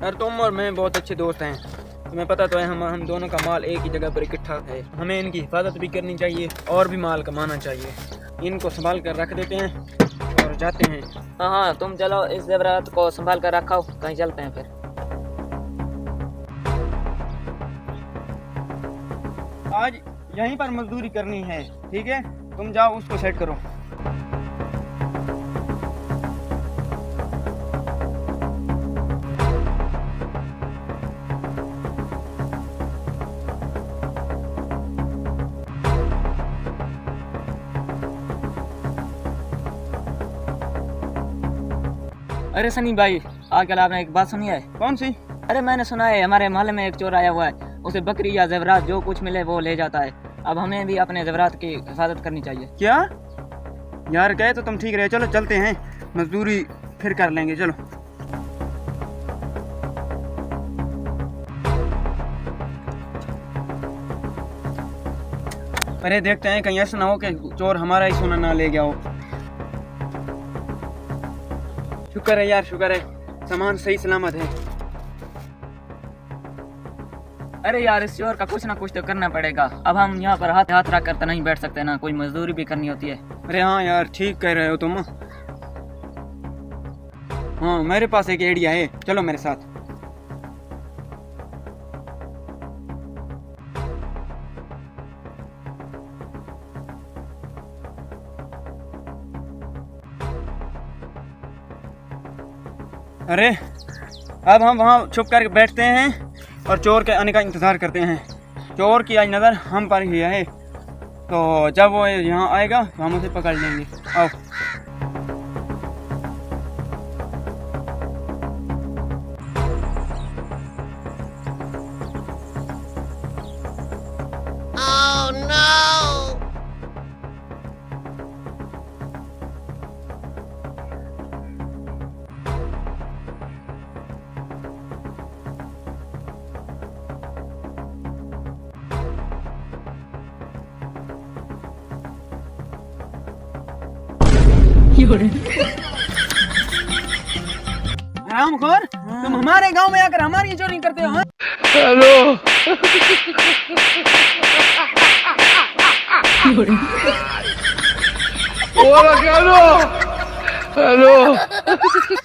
यार तुम और मैं बहुत अच्छे दोस्त हैं, तुम्हें पता तो है हम दोनों का माल एक ही जगह पर इकट्ठा है। हमें इनकी हिफाजत भी करनी चाहिए और भी माल कमाना चाहिए। इनको संभाल कर रख देते हैं और जाते हैं। हाँ हाँ, तुम चलो, इस ज़ेवरात को संभाल कर रखो, कहीं चलते हैं फिर। आज यहीं पर मजदूरी करनी है, ठीक है? तुम जाओ उसको सेट करो। अरे सनी भाई, आजकल आपने एक बात सुनी है? कौन सी? अरे मैंने सुना है हमारे मोहल्ले में एक चोर आया हुआ है, उसे बकरी या ज़ेवरात जो कुछ मिले वो ले जाता है। अब हमें भी अपने ज़ेवरात की हिफाजत करनी चाहिए। क्या यार, गए तो तुम ठीक रहे। चलो चलते हैं, मजदूरी फिर कर लेंगे। चलो। अरे देखते हैं, कहीं ऐसा ना हो कि चोर हमारा ही सोना ना ले गया हो। शुक्र है यार, शुक्र है, सामान सही सलामत है। अरे यार, इस चोर का कुछ ना कुछ तो करना पड़ेगा। अब हम यहाँ पर हाथ हाथ रख कर तो नहीं बैठ सकते ना, कोई मजदूरी भी करनी होती है। अरे हाँ यार, ठीक कह रहे हो तुम। हाँ, मेरे पास एक आइडिया है, चलो मेरे साथ। अरे अब हम वहाँ छुप कर बैठते हैं और चोर के आने का इंतज़ार करते हैं। चोर की आज नज़र हम पर ही है, तो जब वो यहाँ आएगा तो हम उसे पकड़ लेंगे। आओ। रामखोर, तुम हमारे गांव में आकर हमारी चोरी करते हो? हेलो। हेलो।